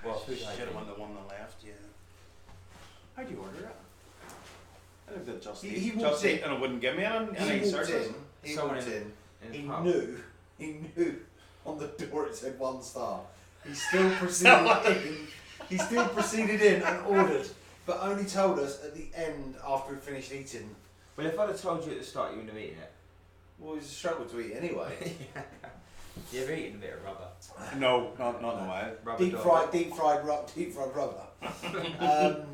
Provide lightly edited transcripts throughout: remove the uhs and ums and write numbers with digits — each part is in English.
Well, food should hygiene. have won the one on the left, yeah. How'd you order it? I looked at Just He Eat. walked Just Eat, and it wouldn't give me any service. He Someone walked in. in He the pub. knew on the door it said 1 star. He still proceeded in. He still proceeded in and ordered, but only told us at the end after we finished eating. Well, if I'd have told you at the start you wouldn't have eaten it. Well, it was a struggle to eat anyway. You ever eaten a bit of rubber? No, not in a while. Rubber deep dog. fried rubber.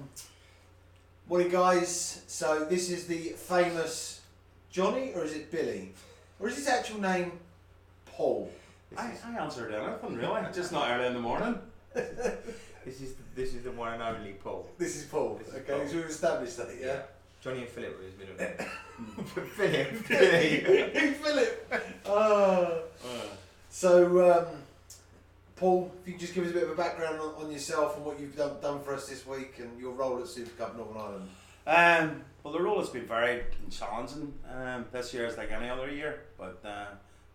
Morning, guys. So this is the famous Johnny, or is it Billy, or is his actual name Paul? I answered anything really, just not early in the morning. This is the one and only Paul. This is Paul. This is Okay, Paul. so we've established that, yeah. Johnny and Philip were his middle name. Philip. Philip. Oh. So, Paul, if you could just give us a bit of a background on yourself and what you've done for us this week and your role at Super Cup Northern Ireland. Well, the role has been varied and challenging. This year is like any other year, but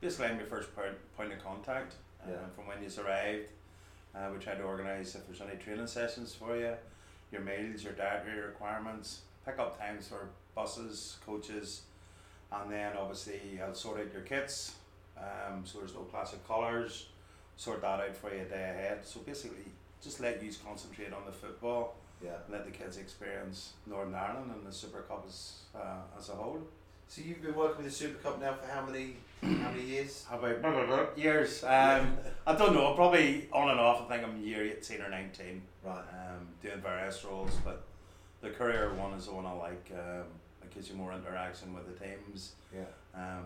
basically I'm your first point of contact from when you've arrived. We try to organise if there's any training sessions for you, your meals, your dietary requirements, pick up times for buses, coaches, and then obviously I'll sort out your kits, so there's no classic colours, sort that out for you a day ahead. So basically just let you concentrate on the football. Yeah. Let the kids experience Northern Ireland and the Super Cup as a whole. So you've been working with the Super Cup now for how many years? How about years? I don't know, probably on and off. I think I'm year 18 or 19. Right. Doing various roles, but the career one is the one I like. It gives you more interaction with the teams. Yeah.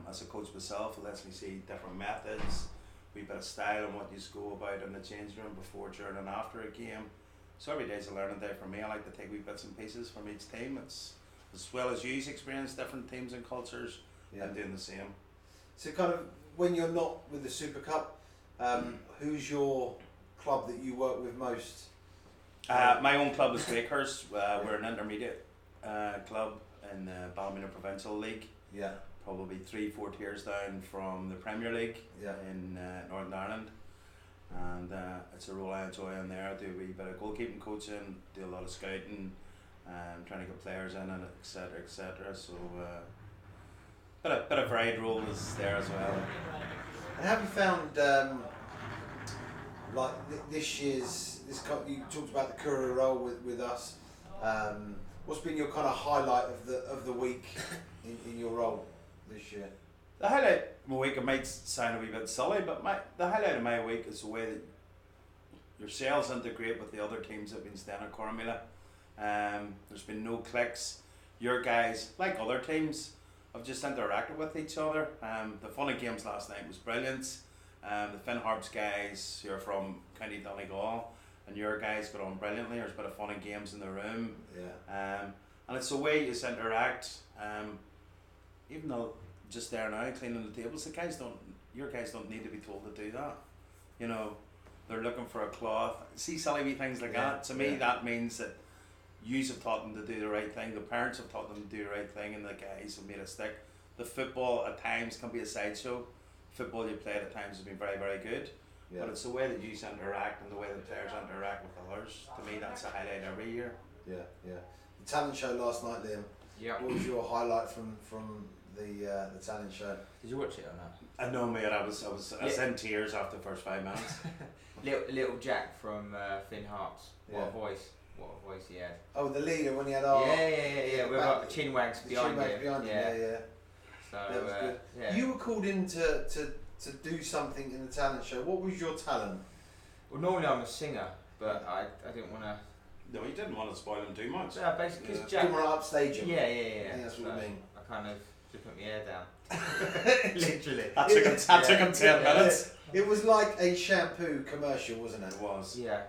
As a coach myself, it lets me see different methods, wee bit of style and what you go about in the change room before, during and after a game. So every day's a learning day for me. I like to take wee bits and pieces from each team. It's as well as you experience different teams and cultures. Yeah. I'm doing the same. So kind of when you're not with the Super Cup, who's your club that you work with most? My own club is Wakehurst. We're an intermediate club in the Ballymena Provincial League. Yeah. Probably 3-4 tiers down from the Premier League in Northern Ireland. And it's a role I enjoy in there. I do a wee bit of goalkeeping coaching, do a lot of scouting, trying to get players in and etc. etc. So bit of varied role is there as well. And have you found this year's you talked about the courier role with us. What's been your kind of highlight of the week in your role this year? The highlight of my week, it might sound a wee bit silly, but the highlight of my week is the way that yourselves integrate with the other teams that have been staying at Coromila. There's been no clicks. Your guys, like other teams, have just interacted with each other. The fun of games last night was brilliant. The Finn Harps guys who are from County Donegal and your guys got on brilliantly. There's a bit of fun and games in the room. Yeah. And it's the way you interact. Even though just there now cleaning the tables, your guys don't need to be told to do that. You know, they're looking for a cloth. See silly wee things like that. To me, that means that yous have taught them to do the right thing. The parents have taught them to do the right thing, and the guys have made it stick. The football at times can be a sideshow. Football you played at times has been very, very good. Yeah. But it's the way that you interact and the way the players interact with others. To me, that's a highlight every year. Yeah. The talent show last night, Liam. Yeah. What was your highlight from the talent show? Did you watch it or not? I know, mate. I was in tears after the first 5 minutes. Little Jack from Finn Harps. What a voice! What a voice he had. Oh, the leader when he had Yeah. With like the chin wags behind him. Yeah. So That was good. yeah. You were called in to do something in the talent show. What was your talent? Well, normally I'm a singer, but I didn't want to. No, you didn't want to spoil him too much. Yeah, basically, because You Jack. didn't want to upstage him. Yeah. I think that's what you mean. I kind of just put my hair down. Literally. That took him 10 minutes. It was like a shampoo commercial, wasn't it? It was. Yeah.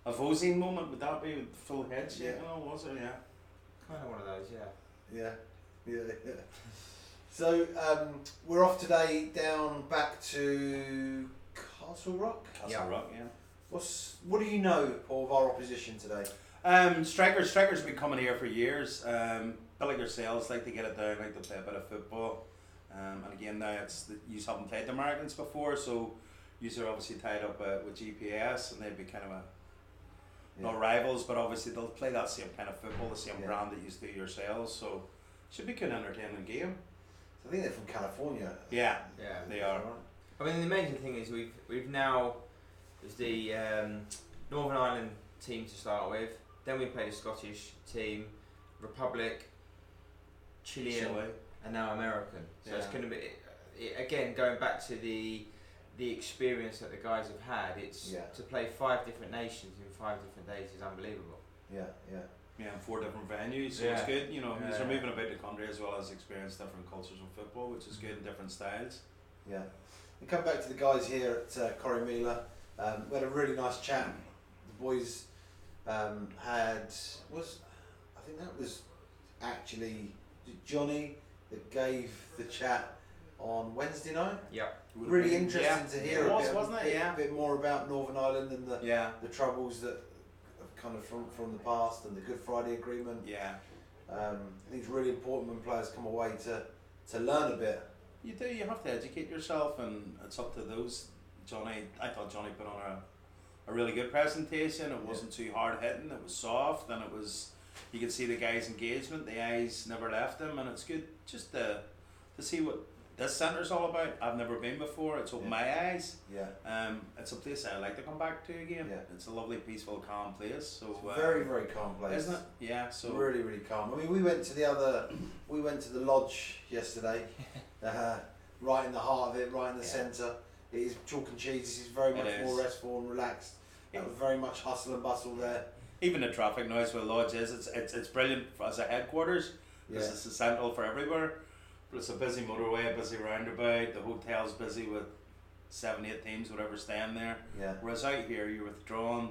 A Vosine moment, would that be with full head shaking? Yeah. Oh, was it? Yeah. Kind of one of those, yeah. Yeah. So we're off today back to Castle Rock. Castle Rock, yeah. What do you know, Paul, of our opposition today? Strikers have been coming here for years. Bit like yourselves, like to get it down, like to play a bit of football. And again, now you haven't played the Americans before, so you are obviously tied up with GPS, and they'd be kind of not rivals, but obviously they'll play that same kind of football, the same Yeah. brand that you do yourselves. So should be a good entertaining game. I think they're from California. Yeah, Yeah. they are. I mean, the amazing thing is we've now there's the Northern Ireland team to start with. Then we played the Scottish team, Republic, Chilean, Chile. and now American. So it's Yeah. going to be again going back to the experience that the guys have had. It's Yeah. to play 5 different nations in 5 different days is unbelievable. Yeah, yeah. Yeah, and 4 different venues, so Yeah. it's good. You know, Yeah. they're moving about the country as well as experience different cultures of football, which is good in different styles. Yeah. We come back to the guys here at Corrymeela. We had a really nice chat. The boys I think that was actually Johnny that gave the chat on Wednesday night. Yep. Really interesting to hear It was, a bit, wasn't it? Yeah. a bit more about Northern Ireland and the Yeah. troubles that have kind of from the past and the Good Friday Agreement. Yeah. I think it's really important when players come away to learn a bit. You do, you have to educate yourself, and it's up to those. I thought Johnny put on a really good presentation. It wasn't too hard hitting, it was soft, and you could see the guy's engagement, the eyes never left him, and it's good just to see what this centre's all about. I've never been before, it's opened my eyes. Yeah. It's a place I'd like to come back to again. Yeah. It's a lovely, peaceful, calm place. So Very, very calm place. isn't it? Yeah. So really, really calm. I mean, we went to the lodge yesterday, right in the heart of it, right in the centre. It is chalk and cheese. This is very much more restful and relaxed. That was very much hustle and bustle there. even the traffic noise where the lodge is, it's brilliant as a headquarters because it's essential for everywhere. But it's a busy motorway, a busy roundabout. The hotel's busy with 7-8 teams, whatever, staying there. Yeah. Whereas out here, you're withdrawn,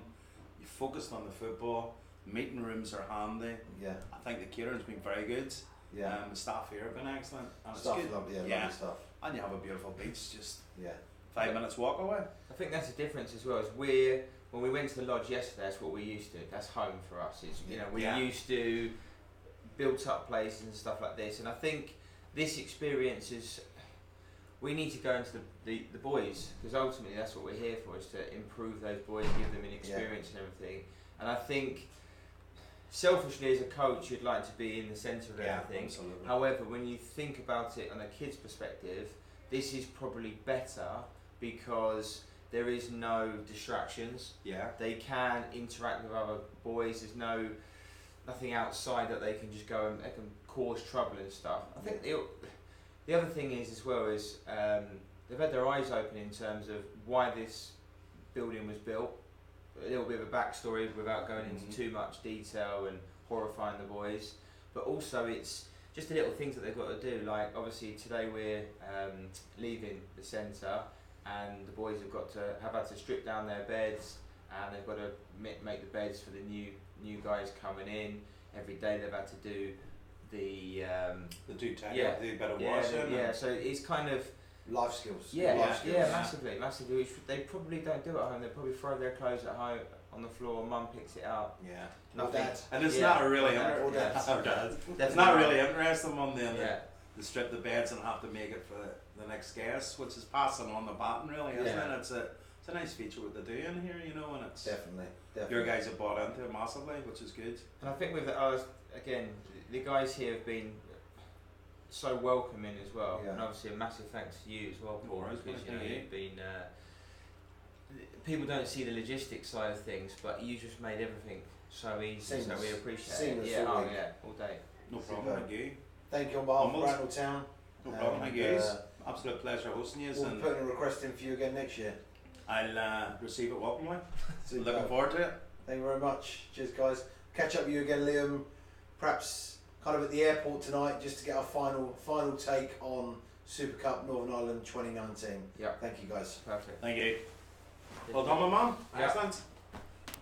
you focused on the football. Meeting rooms are handy. Yeah. I think the catering's been very good. Yeah. The staff here have been excellent. And Stuff, it's good. lovely, Yeah. lovely stuff. And you have a beautiful beach, just Yeah. 5 minutes walk away. I think that's the difference as well. Is when we went to the lodge yesterday, that's what we used to. That's home for us. It's we're used to built up places and stuff like this. And I think this experience is. We need to go into the boys, because ultimately that's what we're here for, is to improve those boys, give them an experience and everything. And I think selfishly as a coach, you'd like to be in the centre of everything. Absolutely. However, when you think about it on a kid's perspective, this is probably better because there is no distractions. Yeah. They can interact with other boys. There's nothing outside that they can just go and they can cause trouble and stuff. I think the other thing is as well is they've had their eyes open in terms of why this building was built. A little bit of a backstory without going into too much detail and horrifying the boys, but also it's just the little things that they've got to do. Like obviously today we're leaving the centre, and the boys have had to strip down their beds, and they've got to make the beds for the new guys coming in. Every day they've had to do the do a bit of washing. So it's kind of Life skills. Life skills. Massively. Which they probably don't do at home. They probably throw their clothes at home on the floor. Mum picks it up. Yeah. Nothing. And it's not really it's not really interesting one then. They strip the beds and have to make it for the next guest, which is passing on the baton really, isn't it? It's a nice feature what they do in here, and it's definitely. Your guys have bought into it massively, which is good. And I think with again, the guys here have been so welcoming as well, and obviously a massive thanks to you as well, Paul, because you've been. People don't see the logistics side of things, but you just made everything so easy. Seamless. So we appreciate Seamless it. all day. No problem. Thank you. Thank you on behalf of Bracknell Town. No problem. Thank you. Absolute pleasure hosting you. We'll be putting a request in for you again next year. I'll receive it welcomely. Looking forward to it. Thank you very much. Cheers, guys. Catch up with you again, Liam. Perhaps kind of at the airport tonight, just to get our final take on Super Cup Northern Ireland 2019. Yeah. Thank you, guys. Perfect. Thank you. Well done, my man. Yeah. Excellent.